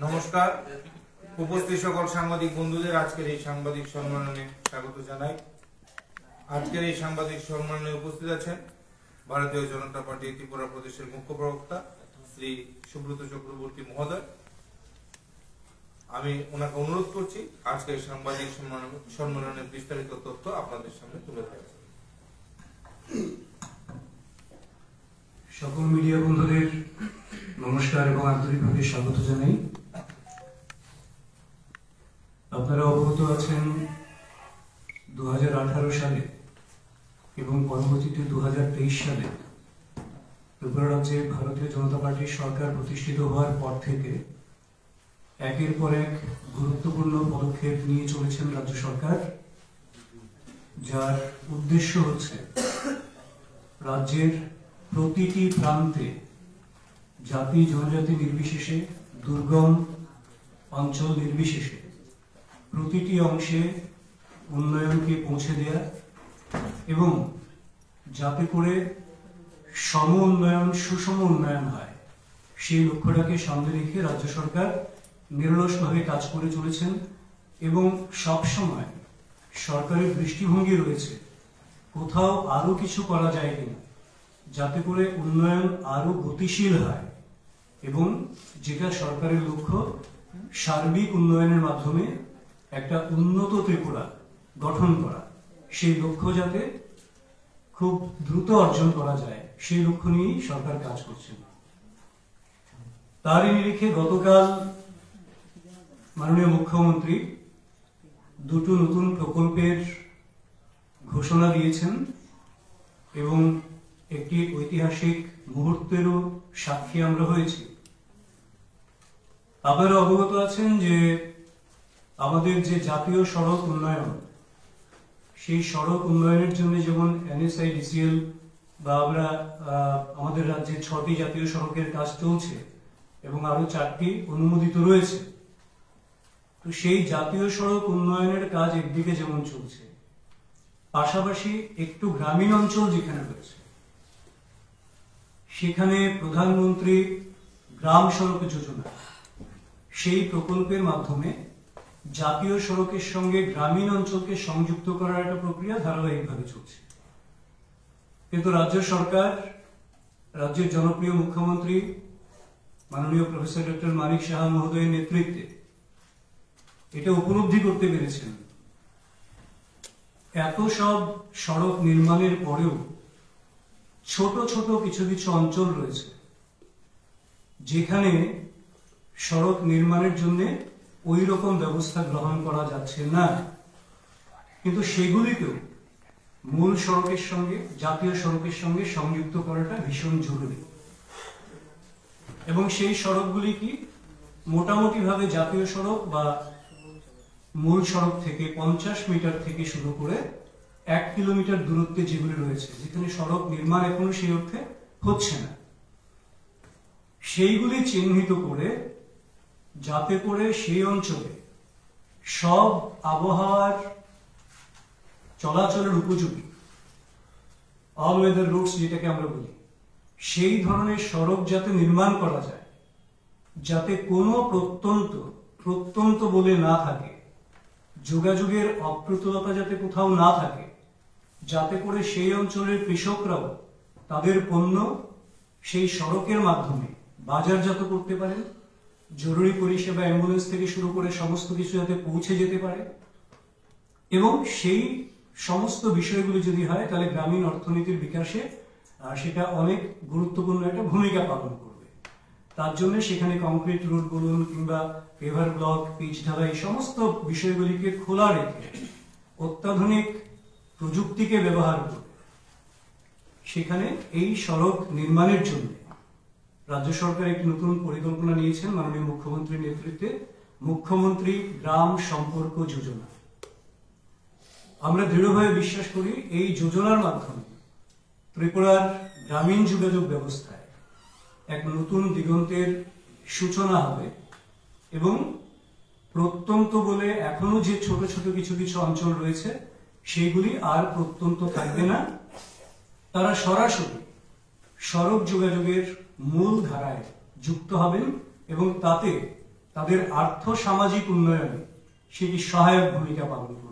নমস্কার, উপস্থিত সকল সাংবাদিক বন্ধুদের আজকের এই সাংবাদিক সম্মেলনে স্বাগত জানাই। আজকের এই সাংবাদিক সম্মেলনে উপস্থিত আছেন ভারতীয় জনতা পার্টি ত্রিপুরা প্রদেশের মুখ্য প্রবক্তা শ্রী সুব্রত চক্রবর্তী মহোদয়। আমি ওনাকে অনুরোধ করছি আজকের সাংবাদিক সম্মেলনের বিস্তারিত তথ্য আপনাদের সামনে তুলে ধরা। সকল মিডিয়া বন্ধুদের নমস্কার এবং আন্তরিকভাবে স্বাগত জানাই। আপনারা অবগত আছেন 2018 সালে এবং পরবর্তীতে 2023 সালে ত্রিপুরা রাজ্যে ভারতীয় জনতা পার্টির সরকার প্রতিষ্ঠিত হওয়ার পর থেকে একের পর এক গুরুত্বপূর্ণ পদক্ষেপ নিয়ে চলেছেন রাজ্য সরকার, যার উদ্দেশ্য হচ্ছে রাজ্যের প্রতিটি প্রান্তে জাতি জনজাতি নির্বিশেষে, দুর্গম অঞ্চল নির্বিশেষে প্রতিটি অংশে উন্নয়নকে পৌঁছে দেয়া এবং যাতে করে সম উন্নয়ন, সুষম উন্নয়ন হয়, সেই লক্ষ্যটাকে সামনে রেখে রাজ্য সরকার নিরলসভাবে কাজ করে চলেছেন এবং সবসময় সরকারের দৃষ্টিভঙ্গি রয়েছে কোথাও আরো কিছু করা যায় কিনা, যাতে করে উন্নয়ন আরো গতিশীল হয় এবং যেটা সরকারের লক্ষ্য, সার্বিক উন্নয়নের মাধ্যমে একটা উন্নত ত্রিপুরা গঠন করা, সেই লক্ষ্য যাতে খুব দ্রুত অর্জন করা যায়, সেই লক্ষ্য নিয়েই সরকার কাজ করছে। তারই নিরিখে গতকাল মাননীয় মুখ্যমন্ত্রী দুটো নতুন প্রকল্পের ঘোষণা দিয়েছেন এবং একটি ঐতিহাসিক মুহূর্তেরও সাক্ষী আমরা হয়েছি। আপনারা অবগত আছেন যে আমাদের যে জাতীয় সড়ক উন্নয়ন, সেই সড়ক উন্নয়নের জন্য যেমন NSIDCL বা আমরা আমাদের রাজ্যে 6টি জাতীয় সড়কের কাজ চলছে এবং আরো 4টি অনুমোদিত রয়েছে। তো সেই জাতীয় সড়ক উন্নয়নের কাজ একদিকে যেমন চলছে, পাশাপাশি একটু গ্রামীণ অঞ্চল যেখানে রয়েছে সেখানে প্রধানমন্ত্রী গ্রাম সড়ক যোজনা, সেই প্রকল্পের মাধ্যমে জাতীয় সড়কের সঙ্গে গ্রামীণ অঞ্চলকে সংযুক্ত করার একটা প্রক্রিয়া ধারাবাহিকভাবে চলছে। কিন্তু রাজ্য সরকার, রাজ্যের জনপ্রিয় মুখ্যমন্ত্রী মাননীয় প্রফেসর ডক্টর মানিক সাহা মহোদয়ের নেতৃত্বে এটা উপলব্ধি করতে পেরেছেন এত সব সড়ক নির্মাণের পরেও ছোট ছোট কিছু কিছু অঞ্চল রয়েছে যেখানে সড়ক নির্মাণের জন্য ওই রকম ব্যবস্থা গ্রহণ করা যাচ্ছে না, কিন্তু সেগুলিকেও মূল সড়কের সঙ্গে, জাতীয় সড়কের সঙ্গে সংযুক্ত করাটা ভীষণ জরুরি। এবং সেই সড়কগুলি কি, মোটামুটি ভাবে জাতীয় সড়ক বা মূল সড়ক থেকে 50 মিটার থেকে শুরু করে 1 কিলোমিটার দূরত্বে যেগুলি রয়েছে, যেখানে সড়ক নির্মাণ এখনো সেই অর্থে হচ্ছে না, সেইগুলি চিহ্নিত করে যাতে করে সেই অঞ্চলে সব আবহাওয়ার চলাচলের উপযোগী অল ওয়েদার রুটস যেটাকে আমরা বলি, সেই ধরনের সড়ক যাতে নির্মাণ করা যায়, যাতে কোনো প্রত্যন্ত বলে না থাকে, যোগাযোগের অপ্রতুলতা যাতে কোথাও না থাকে, যাতে করে সেই অঞ্চলের কৃষকরাও তাদের পণ্য সেই সড়কের মাধ্যমে বাজারজাত করতে পারে, জরুরি পরিষেবা অ্যাম্বুলেন্স থেকে শুরু করে সমস্ত কিছু যাতে পৌঁছে যেতে পারে। এবং সেই সমস্ত বিষয়গুলি যদি হয় তাহলে গ্রামীণ অর্থনীতির বিকাশে সেটা অনেক গুরুত্বপূর্ণ একটা ভূমিকা পালন করবে। তার জন্য সেখানে কংক্রিট রোড বলুন কিংবা পেভার ব্লক, পিচ ঢালাই, এই সমস্ত বিষয়গুলিকে খোলা রেখে অত্যাধুনিক প্রযুক্তিকে ব্যবহার করে সেখানে এই সড়ক নির্মাণের জন্য রাজ্য সরকার একটি নতুন পরিকল্পনা নিয়েছেন মাননীয় মুখ্যমন্ত্রীর নেতৃত্বে, মুখ্যমন্ত্রী গ্রাম সম্পর্ক যোজনা। আমরা দৃঢ়ভাবে বিশ্বাস করি এই যোজনার মাধ্যমে ত্রিপুরার গ্রামীণ যোগাযোগ ব্যবস্থায় এক নতুন দিগন্তের সূচনা হবে এবং প্রত্যন্ত বলে এখনো যে ছোট ছোট কিছু কিছু অঞ্চল রয়েছে সেইগুলি আর প্রত্যন্ত থাকবে না, তারা সরাসরি সড়ক যোগাযোগের মূল ধারায় যুক্ত হবেন এবং তাতে তাদের আর্থ সামাজিক উন্নয়নে সেটি সহায়ক ভূমিকা পালন করবে।